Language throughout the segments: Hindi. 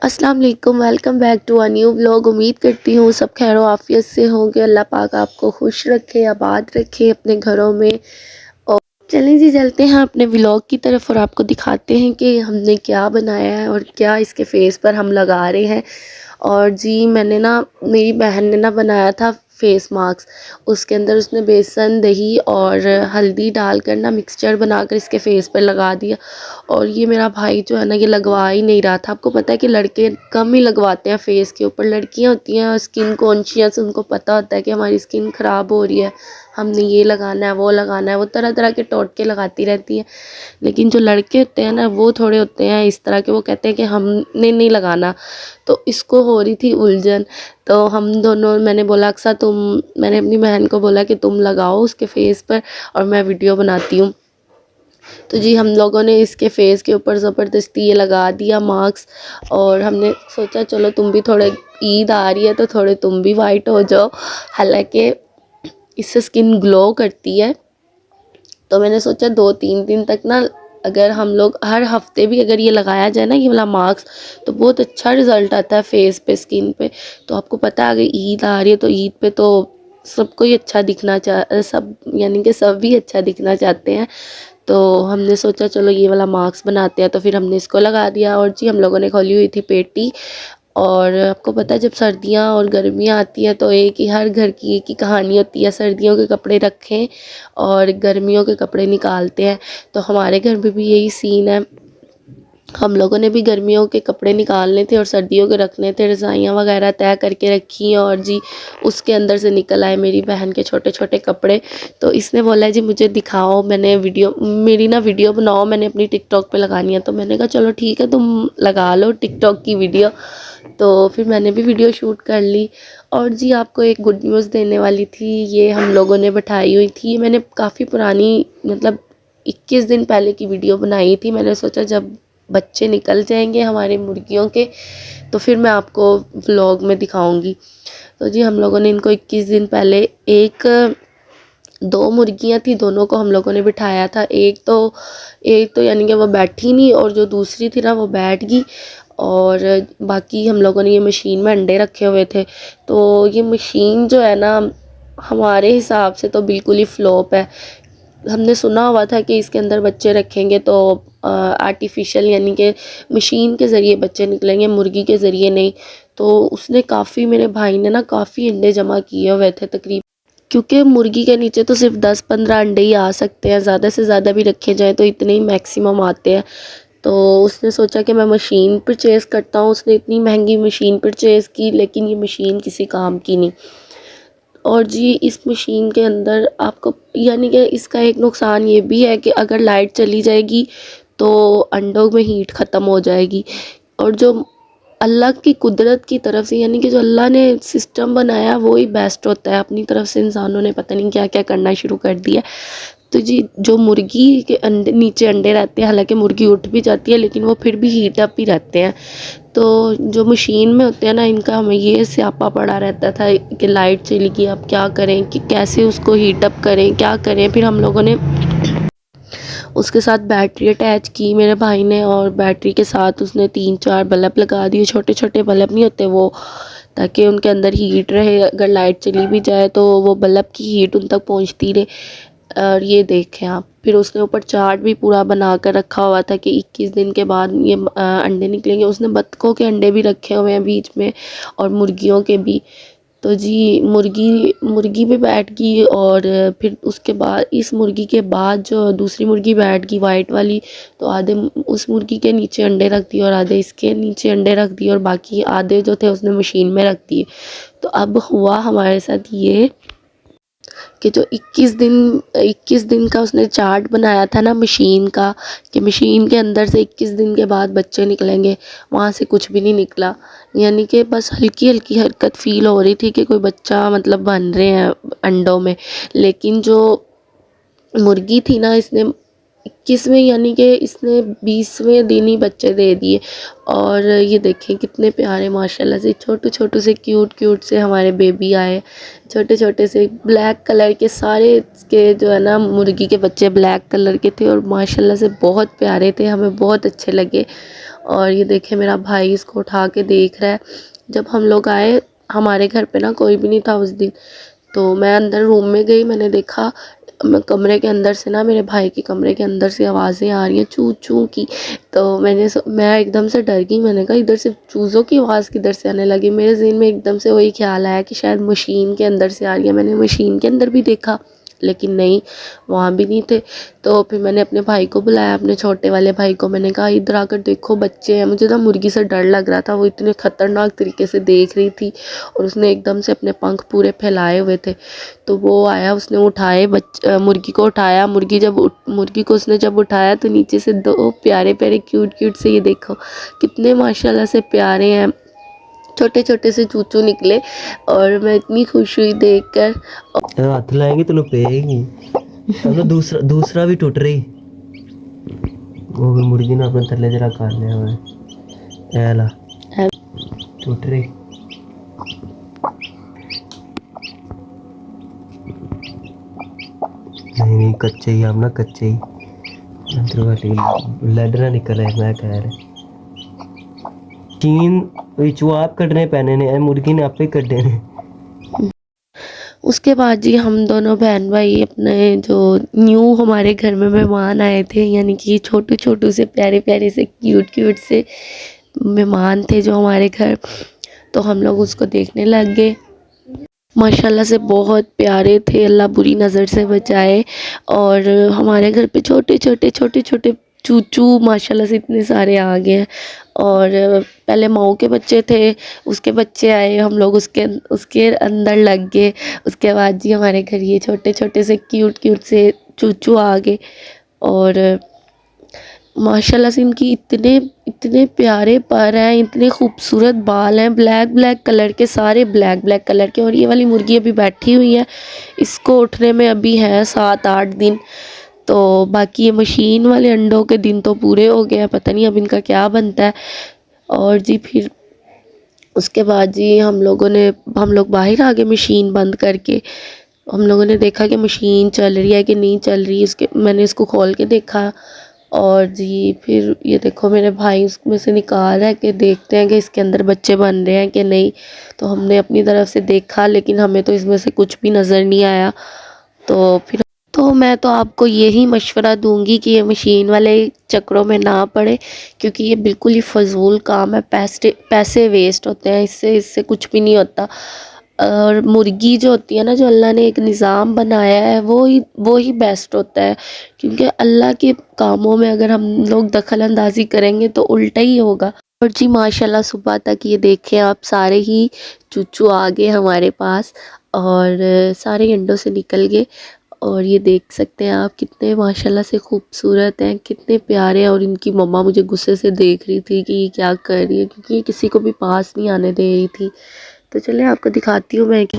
अस्सलाम वालेकुम, welcome back to a new vlog. उम्मीद करती हूँ सब खैर आफियत से होंगे। अल्लाह पाक आपको खुश रखे, आबाद रखे अपने घरों में। और चलें जी, चलते हैं अपने व्लॉग की तरफ और आपको दिखाते हैं कि हमने क्या बनाया है और क्या इसके फेस पर हम लगा रहे हैं। और जी मैंने ना, मेरी बहन ने ना बनाया था फेस मास्क। उसके अंदर उसने बेसन, दही और हल्दी डालकर ना मिक्सचर बनाकर इसके फेस पर लगा दिया। और ये मेरा भाई जो है ना, ये लगवा ही नहीं रहा था। आपको पता है कि लड़के कम ही लगवाते हैं फेस के ऊपर, लड़कियां होती हैं स्किन कॉन्शियस, उनको पता होता है कि हमारी स्किन ख़राब हो रही है, हमने ये लगाना है वो लगाना है, वो तरह तरह के टोटके लगाती रहती है। लेकिन जो लड़के होते हैं ना, वो थोड़े होते हैं इस तरह के, वो कहते हैं कि हमने नहीं लगाना। तो इसको हो रही थी उलझन। तो हम दोनों, मैंने बोला अक्सा मैंने अपनी बहन को बोला कि तुम लगाओ उसके फेस पर और मैं वीडियो बनाती हूँ। तो जी हम लोगों ने इसके फेस के ऊपर ज़बरदस्ती ये लगा दिया मास्क। और हमने सोचा चलो तुम भी थोड़े, ईद आ रही है तो थोड़े तुम भी वाइट हो जाओ। हालांकि इससे स्किन ग्लो करती है। तो मैंने सोचा 2-3 दिन तक ना, अगर हम लोग हर हफ्ते भी अगर ये लगाया जाए ना, ये वाला मास्क, तो बहुत अच्छा रिज़ल्ट आता है फेस पे, स्किन पे। तो आपको पता है अगर ईद आ रही है तो ईद पे तो सबको ही अच्छा दिखना सब यानी कि सब भी अच्छा दिखना चाहते हैं। तो हमने सोचा चलो ये वाला मास्क बनाते हैं, तो फिर हमने इसको लगा दिया। और जी हम लोगों ने खोली हुई थी पेटी। और आपको पता है जब सर्दियाँ और गर्मियाँ आती हैं तो एक ही, हर घर की एक ही कहानी होती है, सर्दियों के कपड़े रखें और गर्मियों के कपड़े निकालते हैं। तो हमारे घर में भी यही सीन है। हम लोगों ने भी गर्मियों के कपड़े निकालने थे और सर्दियों के रखने थे, रज़ाइयाँ वगैरह तय करके रखी हैं। और जी उसके अंदर से निकल आए मेरी बहन के छोटे छोटे कपड़े। तो इसने बोला जी मुझे दिखाओ, मैंने वीडियो, मेरी ना वीडियो बनाओ, मैंने अपनी टिकटॉक पे लगानी है। तो मैंने कहा चलो ठीक है, तुम लगा लो टिकटॉक की वीडियो। तो फिर मैंने भी वीडियो शूट कर ली। और जी आपको एक गुड न्यूज़ देने वाली थी, ये हम लोगों ने बैठाई हुई थी। मैंने काफ़ी पुरानी, मतलब 21 दिन पहले की वीडियो बनाई थी। मैंने सोचा जब बच्चे निकल जाएंगे हमारे मुर्गियों के, तो फिर मैं आपको व्लॉग में दिखाऊंगी। तो जी हम लोगों ने इनको 21 दिन पहले, एक दो मुर्गियां थी, दोनों को हम लोगों ने बिठाया था। एक तो यानी कि वो बैठी नहीं, और जो दूसरी थी ना वो बैठ गई। और बाकी हम लोगों ने ये मशीन में अंडे रखे हुए थे। तो ये मशीन जो है ना, हमारे हिसाब से तो बिल्कुल ही फ्लॉप है। हमने सुना हुआ था कि इसके अंदर बच्चे रखेंगे तो आर्टिफिशियल यानी कि मशीन के ज़रिए बच्चे निकलेंगे, मुर्गी के ज़रिए नहीं। तो उसने काफ़ी, मेरे भाई ने ना काफ़ी अंडे जमा किए हुए थे तकरीबन, क्योंकि मुर्गी के नीचे तो सिर्फ 10-15 अंडे ही आ सकते हैं, ज़्यादा से ज़्यादा भी रखे जाएँ तो इतने ही मैक्सिमम आते हैं। तो उसने सोचा कि मैं मशीन परचेज़ करता हूँ। उसने इतनी महंगी मशीन परचेज़ की, लेकिन ये मशीन किसी काम की नहीं। और जी इस मशीन के अंदर आपको, यानी कि इसका एक नुकसान ये भी है कि अगर लाइट चली जाएगी तो अंडों में हीट ख़त्म हो जाएगी। और जो अल्लाह की कुदरत की तरफ से, यानी कि जो अल्लाह ने सिस्टम बनाया वो ही बेस्ट होता है। अपनी तरफ से इंसानों ने पता नहीं क्या क्या करना शुरू कर दिया। तो जी जो मुर्गी के अंडे, नीचे अंडे रहते हैं, हालांकि मुर्गी उठ भी जाती है लेकिन वो फिर भी हीट अप ही रहते हैं। तो जो मशीन में होते हैं ना, इनका हमें ये स्यापा पड़ा रहता था कि लाइट चली गई, अब क्या करें, कि कैसे उसको हीट अप करें, क्या करें। फिर हम लोगों ने उसके साथ बैटरी अटैच की मेरे भाई ने, और बैटरी के साथ उसने 3-4 बल्ब लगा दिए, छोटे छोटे बल्ब नहीं होते वो, ताकि उनके अंदर हीट रहे, अगर लाइट चली भी जाए तो वो बल्ब की हीट उन तक पहुंचती रहे। और ये देखें आप, फिर उसने ऊपर चार्ट भी पूरा बना कर रखा हुआ था कि 21 दिन के बाद ये अंडे निकलेंगे। उसने बत्तखों के अंडे भी रखे हुए हैं बीच में, और मुर्गियों के भी। तो जी मुर्गी मुर्गी भी बैठ गई, और फिर उसके बाद, इस मुर्गी के बाद जो दूसरी मुर्गी बैठ गई वाइट वाली, तो आधे उस मुर्गी के नीचे अंडे रख दिए और आधे इसके नीचे अंडे रख दिए, और बाकी आधे जो थे उसने मशीन में रख दिए। तो अब हुआ हमारे साथ ये कि जो 21 दिन का उसने चार्ट बनाया था ना मशीन का, कि मशीन के अंदर से 21 दिन के बाद बच्चे निकलेंगे, वहाँ से कुछ भी नहीं निकला। यानी कि बस हल्की हल्की हरकत फील हो रही थी कि कोई बच्चा मतलब बन रहे हैं अंडों में। लेकिन जो मुर्गी थी ना, इसने 21वें यानी कि इसने 20वें दिन ही बच्चे दे दिए। और ये देखें कितने प्यारे माशाल्लाह से छोटे छोटे से क्यूट क्यूट से हमारे बेबी आए, छोटे छोटे से ब्लैक कलर के सारे के जो है ना, मुर्गी के बच्चे ब्लैक कलर के थे और माशाल्लाह से बहुत प्यारे थे, हमें बहुत अच्छे लगे। और ये देखे मेरा भाई इसको उठा के देख रहा है। जब हम लोग आए हमारे घर पे ना कोई भी नहीं था उस दिन, तो मैं अंदर रूम में गई, मैंने देखा कमरे के अंदर से ना, मेरे भाई के कमरे के अंदर से आवाज़ें आ रही हैं चू चू की। तो मैं एकदम से डर गई, मैंने कहा इधर से चूज़ों की आवाज़ किधर से आने लगी। मेरे ज़हन में एकदम से वही ख्याल आया कि शायद मशीन के अंदर से आ रही है। मैंने मशीन के अंदर भी देखा लेकिन नहीं, वहाँ भी नहीं थे। तो फिर मैंने अपने भाई को बुलाया, अपने छोटे वाले भाई को। मैंने कहा इधर आकर देखो बच्चे हैं। मुझे ना मुर्गी से डर लग रहा था, वो इतने ख़तरनाक तरीके से देख रही थी और उसने एकदम से अपने पंख पूरे फैलाए हुए थे। तो वो आया, उसने उठाए मुर्गी को उठाया। मुर्गी को उसने जब उठाया तो नीचे से दो प्यारे प्यारे क्यूट क्यूट से, ये देखो कितने माशाल्लाह से प्यारे हैं, छोटे छोटे से चूचू निकले। और मैं इतनी खुश हुई देखकर। हाथ लाएंगे तो पेगी। अब दूसरा भी टूट रही, वो भी मुर्गी ने अपने थल्ले जरा कर लिया हुआ है। एला टूट रही। नहीं कच्चे ही, हम ना कच्चे ही अंदर वाली लैड ना निकल है। मैं कह रहा चीन विचू आप कटने पैने ने, मुर्गी ने आपे कटे ने। उसके बाद जी हम दोनों बहन भाई अपने जो न्यू हमारे घर में मेहमान आए थे, यानी कि छोटू छोटू से प्यारे प्यारे से क्यूट क्यूट से मेहमान थे जो हमारे घर, तो हम लोग उसको देखने लग गए। माशाल्लाह से बहुत प्यारे थे, अल्लाह बुरी नज़र से बचाए। और हमारे घर पे छोटे छोटे चूचू माशाल्लाह से इतने सारे आ गए हैं। और पहले माऊ के बच्चे थे, उसके बच्चे आए, हम लोग उसके अंदर लग गए। उसके बाद जी हमारे घर ये छोटे छोटे से क्यूट क्यूट से चूचू आ गए। और माशाल्लाह से इनकी इतने इतने प्यारे पर हैं, इतने खूबसूरत बाल हैं, ब्लैक ब्लैक कलर के, सारे ब्लैक ब्लैक कलर के। और ये वाली मुर्गी अभी बैठी हुई है, इसको उठने में अभी है 7-8 दिन। तो बाकी ये मशीन वाले अंडों के दिन तो पूरे हो गए हैं, पता नहीं अब इनका क्या बनता है। और जी फिर उसके बाद जी हम लोग बाहर आ गए मशीन बंद करके। हम लोगों ने देखा कि मशीन चल रही है कि नहीं चल रही, मैंने इसको खोल के देखा। और जी फिर ये देखो मेरे भाई उसमें से निकाल रहा है कि देखते हैं कि इसके अंदर बच्चे बन रहे हैं कि नहीं। तो हमने अपनी तरफ से देखा लेकिन हमें तो इसमें से कुछ भी नज़र नहीं आया। तो मैं तो आपको यही मशवरा दूंगी कि ये मशीन वाले चक्रों में ना पड़े, क्योंकि ये बिल्कुल ही फजूल काम है, पैसे वेस्ट होते हैं, इससे कुछ भी नहीं होता। और मुर्गी जो होती है ना, जो अल्लाह ने एक निज़ाम बनाया है, वो ही बेस्ट होता है। क्योंकि अल्लाह के कामों में अगर हम लोग दखल अंदाजी करेंगे तो उल्टा ही होगा। और जी माशाल्लाह सुबह तक ये देखें आप, सारे ही चूचू आ गए हमारे पास और सारे अंडों से निकल गए। और ये देख सकते हैं आप कितने माशाल्लाह से खूबसूरत हैं, कितने प्यारे हैं। और इनकी मम्मा मुझे गुस्से से देख रही थी कि ये क्या कर रही है, क्योंकि ये किसी को भी पास नहीं आने दे रही थी। तो चले आपको दिखाती हूँ मैं कि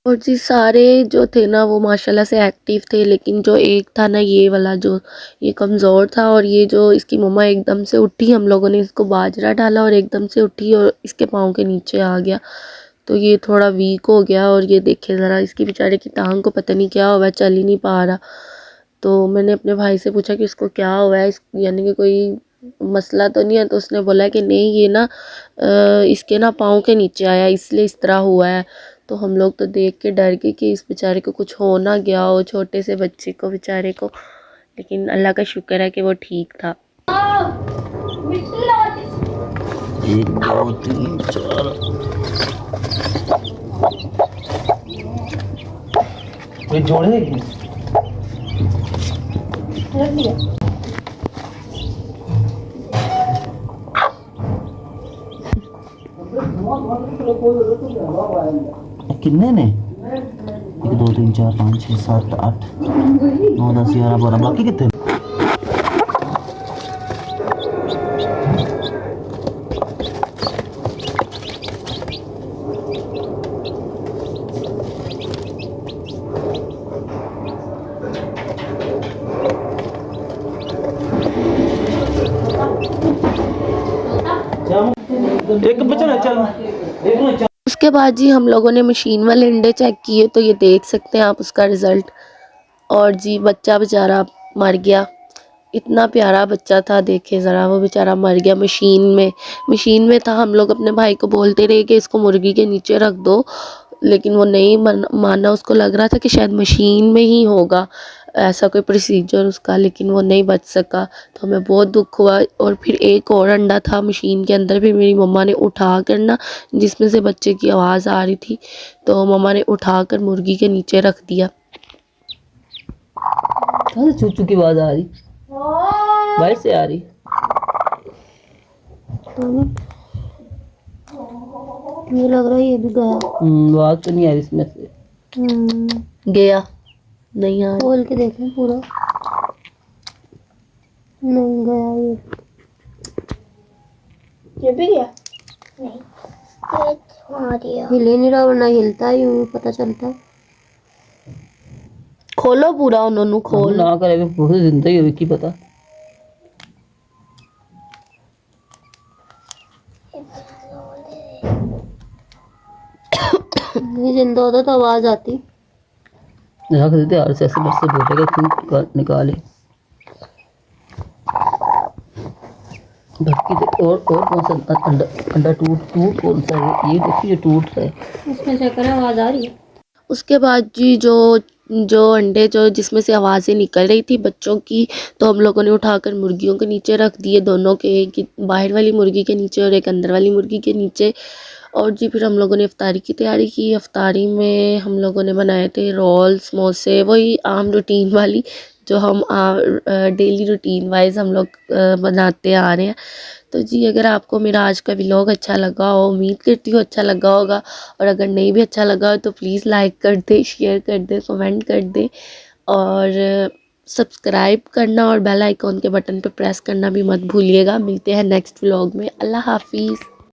और जी सारे जो थे ना वो माशाल्लाह से एक्टिव थे, लेकिन जो एक था ना ये वाला, जो ये कमज़ोर था। और ये जो इसकी मम्मा एकदम से उठी, हम लोगों ने इसको बाजरा डाला और एकदम से उठी और इसके पाँव के नीचे आ गया। तो ये थोड़ा वीक हो गया। और ये देखे ज़रा इसकी बेचारे की टांग को पता नहीं क्या हुआ है, चल ही नहीं पा रहा। तो मैंने अपने भाई से पूछा कि इसको क्या हुआ है, यानी कि कोई मसला तो नहीं है। तो उसने बोला कि नहीं, ये ना इसके ना पाँव के नीचे आया इसलिए इस तरह हुआ है। तो हम लोग तो देख के डर गए कि इस बेचारे को कुछ हो ना गया हो, छोटे से बच्चे को बेचारे को। लेकिन अल्लाह का शुक्र है कि वो ठीक था। 1 2 3 4 ये जोड़े किन्ने ने 1 2 3 4 5 6 7 8 9 10 11 12 बाकी कितने। एक बच्चा चल, एक उसके बाद जी हम लोगों ने मशीन वाले अंडे चेक किए तो ये देख सकते हैं आप उसका रिज़ल्ट। और जी बच्चा बेचारा मर गया, इतना प्यारा बच्चा था, देखे ज़रा वो बेचारा मर गया मशीन में था। हम लोग अपने भाई को बोलते रहे कि इसको मुर्गी के नीचे रख दो, लेकिन वो नहीं माना। उसको लग रहा था कि शायद मशीन में ही होगा ऐसा कोई प्रोसीजर उसका, लेकिन वो नहीं बच सका। तो हमें बहुत दुख हुआ। और फिर एक और अंडा था मशीन के अंदर, फिर मेरी मम्मा ने उठा कर ना, जिसमें से बच्चे की आवाज़ आ रही थी, तो मम्मा ने उठा कर मुर्गी के नीचे रख दिया। कहाँ से चूचू की आवाज़ आ रही? बाहर से आ रही। ये लग रहा है ये भी गया। आवाज़ तो नहीं आ रही इसमें से। गया नहीं आ खोल के देखें पूरा, नहीं गया ये भी गया नहीं, हिल ही नहीं रहा, वरना हिलता है यूं पता चलता है। खोलो पूरा, उन्होंने खोल ना करे बहुत जिंदा ही हो की पता। ये जिंदा होता तो आवाज आती। रख देते यार, ऐसे बस से बोलेगा क्यों निकाले। बाकी और कौन सा अंडा टूट कौन सा है? ये देखिए टूट रहा है। उसमें चेक करें आवाज आ रही है। उसके बाद जी जो अंडे जो जिसमें से आवाज़ें निकल रही थी बच्चों की, तो हम लोगों ने उठाकर मुर्गियों के नीचे रख दिए, दोनों के, एक बाहर वाली मुर्गी के नीचे और एक अंदर वाली मुर्गी के नीचे। और जी फिर हम लोगों ने इफ्तारी की तैयारी की। इफ्तारी में हम लोगों ने बनाए थे रोल, समोसे, वही आम रूटीन वाली जो हम डेली रूटीन वाइज हम लोग बनाते आ रहे हैं। तो जी अगर आपको मेरा आज का व्लॉग अच्छा लगा हो, उम्मीद करती हूँ अच्छा लगा होगा, और अगर नहीं भी अच्छा लगा हो तो प्लीज़ लाइक कर दे, शेयर कर दे, कमेंट कर दे, और सब्सक्राइब करना और बेल आइकॉन के बटन पर प्रेस करना भी मत भूलिएगा। मिलते हैं नेक्स्ट व्लॉग में। अल्लाह हाफिज़।